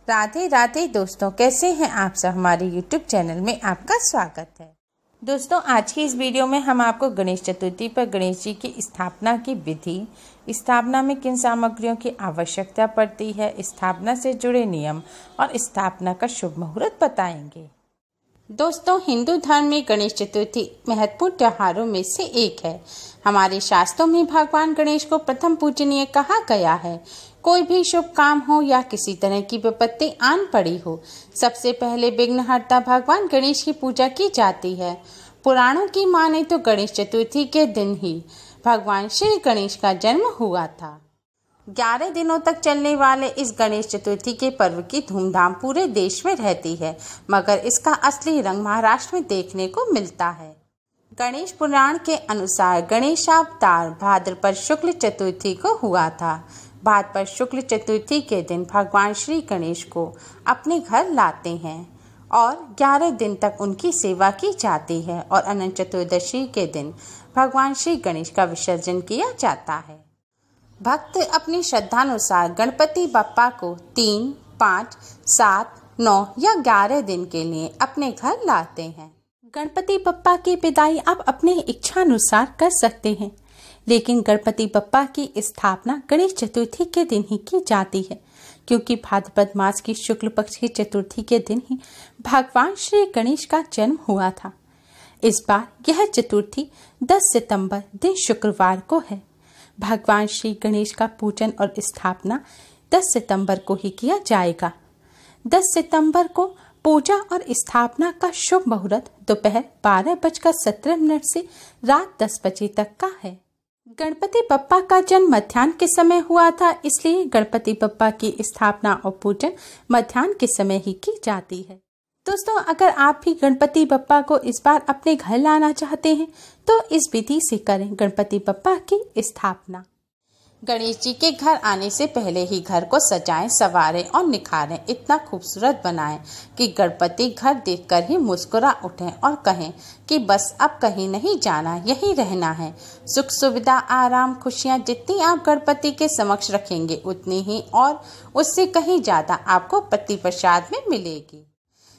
राधे राधे दोस्तों, कैसे हैं आप सब। हमारे YouTube चैनल में आपका स्वागत है। दोस्तों, आज की इस वीडियो में हम आपको गणेश चतुर्थी पर गणेश जी की स्थापना की विधि, स्थापना में किन सामग्रियों की आवश्यकता पड़ती है, स्थापना से जुड़े नियम और स्थापना का शुभ मुहूर्त बताएंगे। दोस्तों, हिंदू धर्म में गणेश चतुर्थी महत्वपूर्ण त्योहारों में से एक है। हमारे शास्त्रों में भगवान गणेश को प्रथम पूजनीय कहा गया है। कोई भी शुभ काम हो या किसी तरह की विपत्ति आन पड़ी हो, सबसे पहले विघ्नहर्ता भगवान गणेश की पूजा की जाती है। पुराणों की माने तो गणेश चतुर्थी के दिन ही भगवान श्री गणेश का जन्म हुआ था। 11 दिनों तक चलने वाले इस गणेश चतुर्थी के पर्व की धूमधाम पूरे देश में रहती है, मगर इसका असली रंग महाराष्ट्र में देखने को मिलता है। गणेश पुराण के अनुसार गणेशावतार भाद्रपद शुक्ल चतुर्थी को हुआ था। भाद्रपद शुक्ल चतुर्थी के दिन भगवान श्री गणेश को अपने घर लाते हैं और 11 दिन तक उनकी सेवा की जाती है और अनंत चतुर्दशी के दिन भगवान श्री गणेश का विसर्जन किया जाता है। भक्त अपनी श्रद्धानुसार गणपति बप्पा को 3, 5, 7, 9 या 11 दिन के लिए अपने घर लाते हैं। गणपति बप्पा की विदाई आप अपने इच्छानुसार कर सकते हैं, लेकिन गणपति बप्पा की स्थापना गणेश चतुर्थी के दिन ही की जाती है, क्योंकि भाद्रपद मास की शुक्ल पक्ष की चतुर्थी के दिन ही भगवान श्री गणेश का जन्म हुआ था। इस बार यह चतुर्थी 10 सितंबर दिन शुक्रवार को है। भगवान श्री गणेश का पूजन और स्थापना 10 सितंबर को ही किया जाएगा। 10 सितंबर को पूजा और स्थापना का शुभ मुहूर्त दोपहर 12:17 से रात 10 बजे तक का है। गणपति बप्पा का जन्म मध्याह्न के समय हुआ था, इसलिए गणपति बप्पा की स्थापना और पूजन मध्याह्न के समय ही की जाती है। दोस्तों, अगर आप भी गणपति बप्पा को इस बार अपने घर लाना चाहते हैं तो इस विधि से करें गणपति बप्पा की स्थापना। गणेश जी के घर आने से पहले ही घर को सजाएं, संवारें और निखारें, इतना खूबसूरत बनाएं कि गणपति घर देखकर ही मुस्कुरा उठें और कहें कि बस अब कहीं नहीं जाना, यहीं रहना है। सुख सुविधा, आराम, खुशियां जितनी आप गणपति के समक्ष रखेंगे उतनी ही और उससे कहीं ज्यादा आपको पति प्रसाद में मिलेगी।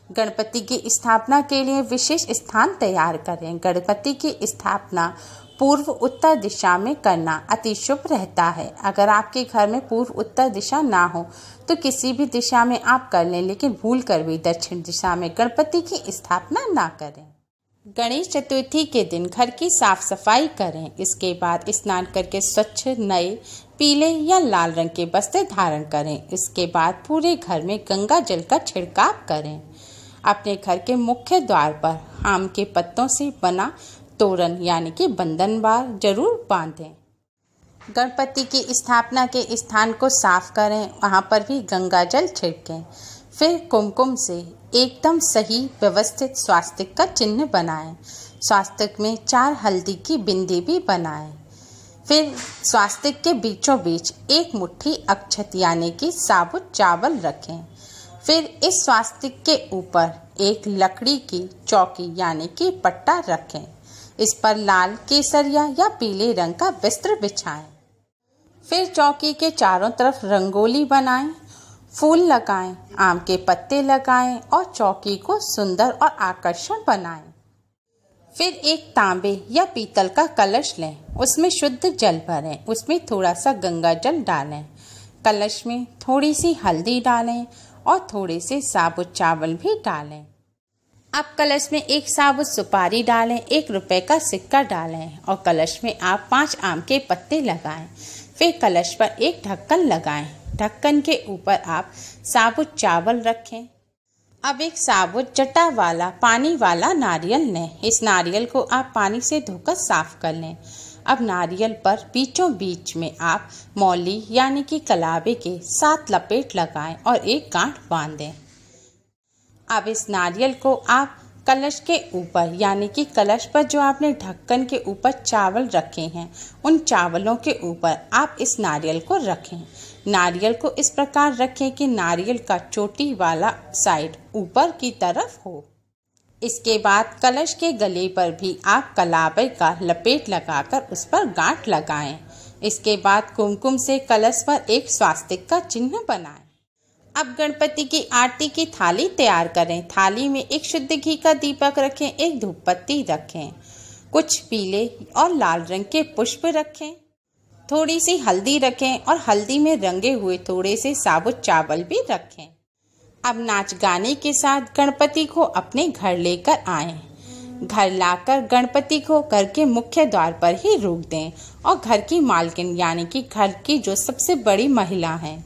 गणपति की स्थापना के लिए विशेष स्थान तैयार करें। गणपति की स्थापना पूर्व उत्तर दिशा में करना अति शुभ रहता है। अगर आपके घर में पूर्व उत्तर दिशा ना हो तो किसी भी दिशा में आप कर लें, लेकिन भूल कर भी दक्षिण दिशा में गणपति की स्थापना ना करें। गणेश चतुर्थी के दिन घर की साफ सफाई करें। इसके बाद स्नान करके स्वच्छ नए पीले या लाल रंग के वस्त्र धारण करें। इसके बाद पूरे घर में गंगा जल का छिड़काव करें। अपने घर के मुख्य द्वार पर आम के पत्तों से बना तोरण यानी कि बंधनवार जरूर बांधें। गणपति की स्थापना के स्थान को साफ करें, वहां पर भी गंगा जल छिड़कें। फिर कुमकुम से एकदम सही व्यवस्थित स्वास्तिक का चिन्ह बनाएं। स्वास्तिक में 4 हल्दी की बिंदी भी बनाएं। फिर स्वास्तिक के बीचों बीच एक मुट्ठी अक्षत यानी कि साबुत चावल रखें। फिर इस स्वास्तिक के ऊपर एक लकड़ी की चौकी यानी कि पट्टा रखें। इस पर लाल, केसरिया या पीले रंग का वस्त्र बिछाएं। फिर चौकी के चारों तरफ रंगोली बनाएं, फूल लगाएं, आम के पत्ते लगाएं और चौकी को सुंदर और आकर्षक बनाएं। फिर एक तांबे या पीतल का कलश लें, उसमें शुद्ध जल भरें, उसमें थोड़ा सा गंगा जल डालें। कलश में थोड़ी सी हल्दी डालें और थोड़े से साबुत चावल भी डालें। अब कलश में एक साबुत सुपारी डालें, 1 रुपए का सिक्का डालें और कलश में आप 5 आम के पत्ते लगाएं। फिर कलश पर एक ढक्कन लगाएं। ढक्कन के ऊपर आप साबुत चावल रखें। अब एक साबुत जटा वाला पानी वाला नारियल लें। इस नारियल को आप पानी से धोकर साफ कर लें। अब नारियल पर बीचों बीच में आप मौली यानी कि कलावे के 7 लपेट लगाएं और एक गांठ बांध दें। अब इस नारियल को आप कलश के ऊपर यानी कि कलश पर जो आपने ढक्कन के ऊपर चावल रखे हैं उन चावलों के ऊपर आप इस नारियल को रखें। नारियल को इस प्रकार रखें कि नारियल का चोटी वाला साइड ऊपर की तरफ हो। इसके बाद कलश के गले पर भी आप कलावे का लपेट लगाकर उस पर गांठ लगाएं। इसके बाद कुमकुम से कलश पर एक स्वास्तिक का चिन्ह बनाएं। अब गणपति की आरती की थाली तैयार करें। थाली में एक शुद्ध घी का दीपक रखें, एक धूप पत्ती रखें, कुछ पीले और लाल रंग के पुष्प रखें, थोड़ी सी हल्दी रखें और हल्दी में रंगे हुए थोड़े से साबुत चावल भी रखें। अब नाच गाने के साथ गणपति को अपने घर लेकर आएं। घर लाकर गणपति को घर के मुख्य द्वार पर ही रोक दें और घर की मालकिन यानी कि घर की जो सबसे बड़ी महिला है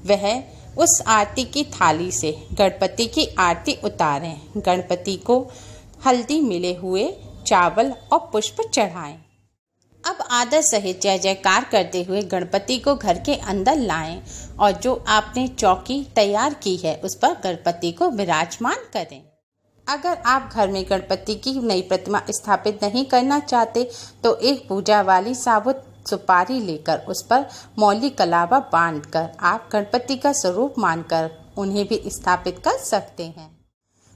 वह उस आरती की थाली से गणपति की आरती उतारें। गणपति को हल्दी मिले हुए चावल और पुष्प चढ़ाएं। अब आदर सहित जय जयकार करते हुए गणपति को घर के अंदर लाएं और जो आपने चौकी तैयार की है उस पर गणपति को विराजमान करें। अगर आप घर में गणपति की नई प्रतिमा स्थापित नहीं करना चाहते तो एक पूजा वाली साबुत सुपारी लेकर उस पर मौली कलावा बांधकर आप गणपति का स्वरूप मानकर उन्हें भी स्थापित कर सकते हैं।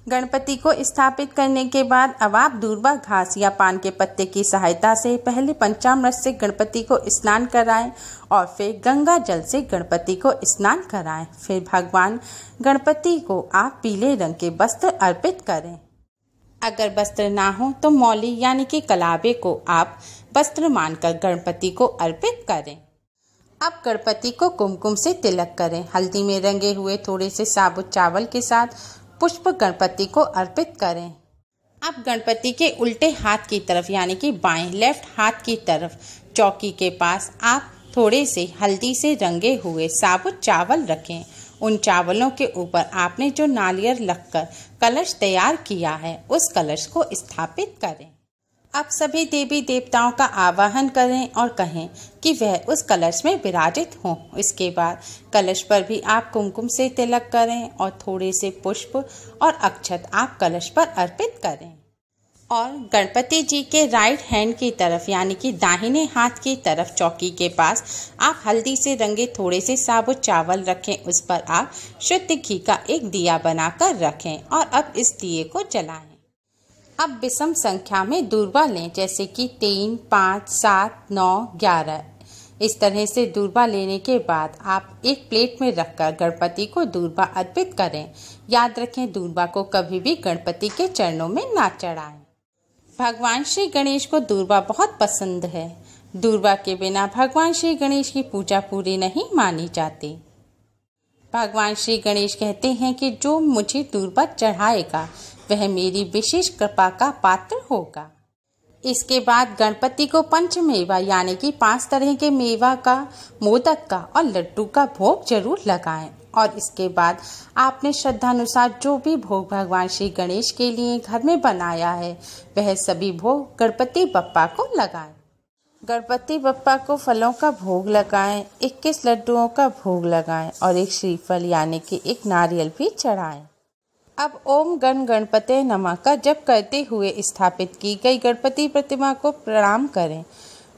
गणपति को स्थापित करने के बाद अब आप दूर्वा घास या पान के पत्ते की सहायता से पहले पंचामृत से गणपति को स्नान कराएं और फिर गंगा जल से गणपति को स्नान कराएं। फिर भगवान गणपति को आप पीले रंग के वस्त्र अर्पित करें। अगर वस्त्र ना हो तो मौली यानी कि कलावे को आप वस्त्र मानकर गणपति को अर्पित करें। अब गणपति को कुमकुम से तिलक करें। हल्दी में रंगे हुए थोड़े से साबुत चावल के साथ पुष्प गणपति को अर्पित करें। अब गणपति के उल्टे हाथ की तरफ यानी कि बाएं लेफ्ट हाथ की तरफ चौकी के पास आप थोड़े से हल्दी से रंगे हुए साबुत चावल रखें। उन चावलों के ऊपर आपने जो नारियल रखकर कलश तैयार किया है उस कलश को स्थापित करें। अब सभी देवी देवताओं का आवाहन करें और कहें कि वह उस कलश में विराजित हों। इसके बाद कलश पर भी आप कुमकुम से तिलक करें और थोड़े से पुष्प और अक्षत आप कलश पर अर्पित करें। और गणपति जी के राइट हैंड की तरफ यानी कि दाहिने हाथ की तरफ चौकी के पास आप हल्दी से रंगे थोड़े से साबुत चावल रखें। उस पर आप शुद्ध घी का एक दिया बनाकर रखें और अब इस दिए को जलाएं। अब विषम संख्या में दूर्वा लें, जैसे कि 3, 5, 7, 9, 11। इस तरह से दूर्वा लेने के बाद आप एक प्लेट में रखकर गणपति को दूर्वा अर्पित करें। याद रखें, दूर्वा को कभी भी गणपति के चरणों में ना चढ़ाएं। भगवान श्री गणेश को दूर्वा बहुत पसंद है। दूर्वा के बिना भगवान श्री गणेश की पूजा पूरी नहीं मानी जाती। भगवान श्री गणेश कहते हैं कि जो मुझे दूर्वा चढ़ाएगा वह मेरी विशेष कृपा का पात्र होगा। इसके बाद गणपति को पंचमेवा यानी कि 5 तरह के मेवा का, मोदक का और लड्डू का भोग जरूर लगाएं। और इसके बाद आपने श्रद्धानुसार जो भी भोग भगवान श्री गणेश के लिए घर में बनाया है वह सभी भोग गणपति बप्पा को लगाएं। गणपति बप्पा को फलों का भोग लगाएं, 21 लड्डुओं का भोग लगाएं और एक श्रीफल यानी कि एक नारियल भी चढ़ाएं। अब ओम गण गणपते नमः का जप करते हुए स्थापित की गई गणपति प्रतिमा को प्रणाम करें।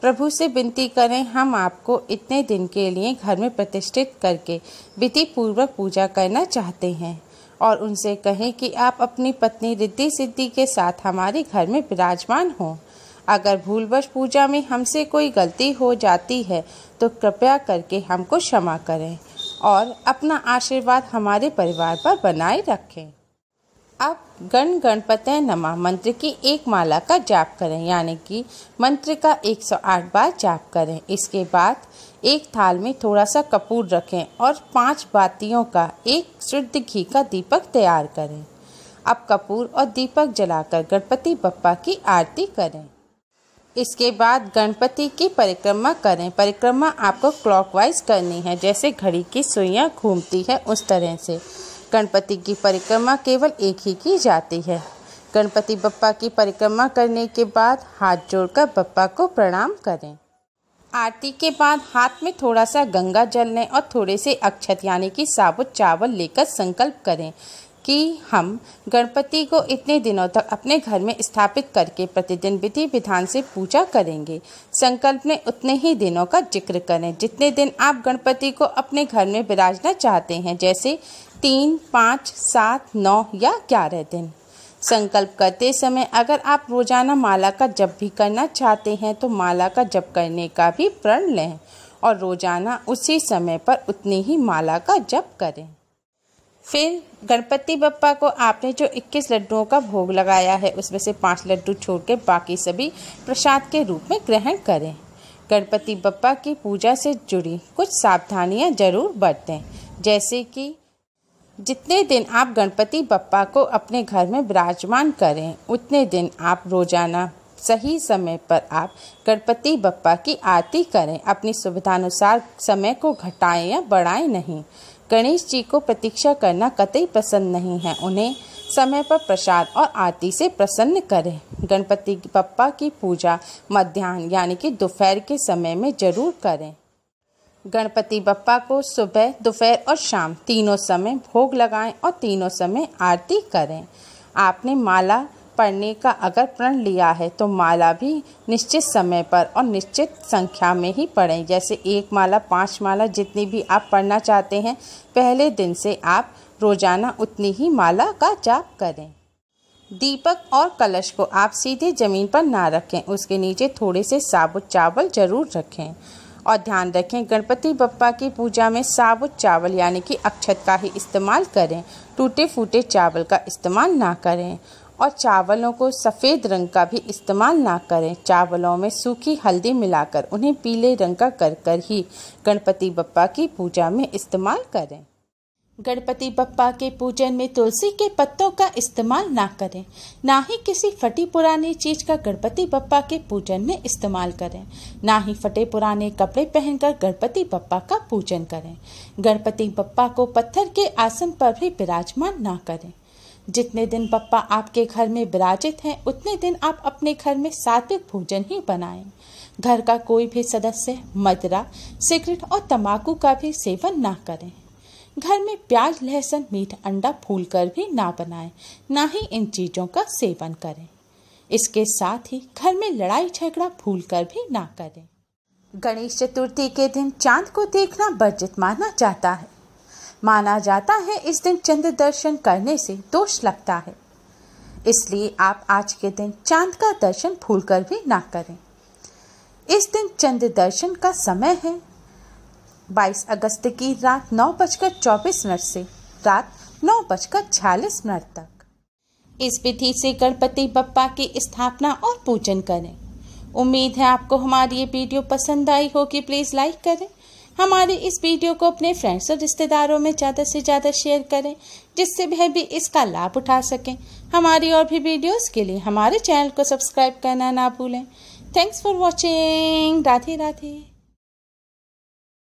प्रभु से विनती करें, हम आपको इतने दिन के लिए घर में प्रतिष्ठित करके विधि पूर्वक पूजा करना चाहते हैं और उनसे कहें कि आप अपनी पत्नी रिद्धि सिद्धि के साथ हमारे घर में विराजमान हों। अगर भूलवश पूजा में हमसे कोई गलती हो जाती है तो कृपया करके हमको क्षमा करें और अपना आशीर्वाद हमारे परिवार पर बनाए रखें। अब गण गणपते नमः मंत्र की एक माला का जाप करें, यानी कि मंत्र का 108 बार जाप करें। इसके बाद एक थाल में थोड़ा सा कपूर रखें और 5 बातियों का एक शुद्ध घी का दीपक तैयार करें। अब कपूर और दीपक जलाकर गणपति बप्पा की आरती करें। इसके बाद गणपति की परिक्रमा करें। परिक्रमा आपको क्लॉकवाइज करनी है, जैसे घड़ी की सुइयां घूमती है उस तरह से। गणपति की परिक्रमा केवल एक ही की जाती है। गणपति बप्पा की परिक्रमा करने के बाद हाथ जोड़कर बप्पा को प्रणाम करें। आरती के बाद हाथ में थोड़ा सा गंगा जल लें और थोड़े से अक्षत यानी कि साबुत चावल लेकर संकल्प करें कि हम गणपति को इतने दिनों तक अपने घर में स्थापित करके प्रतिदिन विधि विधान से पूजा करेंगे। संकल्प में उतने ही दिनों का जिक्र करें जितने दिन आप गणपति को अपने घर में विराजना चाहते हैं, जैसे 3, 5, 7, 9 या 11 दिन। संकल्प करते समय अगर आप रोजाना माला का जप भी करना चाहते हैं तो माला का जप करने का भी प्रण लें और रोजाना उसी समय पर उतनी ही माला का जप करें। फिर गणपति बप्पा को आपने जो 21 लड्डुओं का भोग लगाया है उसमें से 5 लड्डू छोड़कर बाकी सभी प्रसाद के रूप में ग्रहण करें। गणपति बप्पा की पूजा से जुड़ी कुछ सावधानियां जरूर बरतें, जैसे कि जितने दिन आप गणपति बप्पा को अपने घर में विराजमान करें उतने दिन आप रोजाना सही समय पर आप गणपति बप्पा की आरती करें। अपनी सुविधानुसार समय को घटाएं या बढ़ाएं नहीं। गणेश जी को प्रतीक्षा करना कतई पसंद नहीं है। उन्हें समय पर प्रसाद और आरती से प्रसन्न करें। गणपति बप्पा की पूजा मध्याह्न यानी कि दोपहर के समय में जरूर करें। गणपति बप्पा को सुबह, दोपहर और शाम तीनों समय भोग लगाएं और तीनों समय आरती करें। आपने माला पढ़ने का अगर प्रण लिया है तो माला भी निश्चित समय पर और निश्चित संख्या में ही पढ़ें। जैसे 1 माला, 5 माला, जितनी भी आप पढ़ना चाहते हैं पहले दिन से आप रोजाना उतनी ही माला का जाप करें। दीपक और कलश को आप सीधे जमीन पर ना रखें, उसके नीचे थोड़े से साबुत चावल जरूर रखें। और ध्यान रखें, गणपति बप्पा की पूजा में साबुत चावल यानी कि अक्षत का ही इस्तेमाल करें। टूटे फूटे चावल का इस्तेमाल ना करें और चावलों को सफ़ेद रंग का भी इस्तेमाल ना करें। चावलों में सूखी हल्दी मिलाकर उन्हें पीले रंग का कर ही गणपति बप्पा की पूजा में इस्तेमाल करें। गणपति बप्पा के पूजन में तुलसी के पत्तों का इस्तेमाल ना करें, ना ही किसी फटी पुरानी चीज का गणपति बप्पा के पूजन में इस्तेमाल करें, ना ही फटे पुराने कपड़े पहनकर गणपति बप्पा का पूजन करें। गणपति बप्पा को पत्थर के आसन पर भी विराजमान ना करें। जितने दिन बप्पा आपके घर में विराजित हैं उतने दिन आप अपने घर में सात्विक भोजन ही बनाएं। घर का कोई भी सदस्य मदिरा, सिगरेट और तंबाकू का भी सेवन ना करें। घर में प्याज, लहसुन, मीट, अंडा भूलकर भी ना बनाएं, ना ही इन चीजों का सेवन करें। इसके साथ ही घर में लड़ाई झगड़ा भूलकर भी ना करें। गणेश चतुर्थी के दिन चांद को देखना वर्जित माना जाता है। माना जाता है इस दिन चंद्र दर्शन करने से दोष लगता है, इसलिए आप आज के दिन चांद का दर्शन भूलकर भी ना करें। इस दिन चंद्र दर्शन का समय है 22 अगस्त की रात 9:24 से रात 9:46 तक। इस विधि से गणपति बप्पा की स्थापना और पूजन करें। उम्मीद है आपको हमारी ये वीडियो पसंद आई होगी। प्लीज़ लाइक करें। हमारे इस वीडियो को अपने फ्रेंड्स और रिश्तेदारों में ज़्यादा से ज़्यादा शेयर करें, जिससे वह भी इसका लाभ उठा सकें। हमारी और भी वीडियोस के लिए हमारे चैनल को सब्सक्राइब करना ना भूलें। Thanks for watching. Radhe Radhe.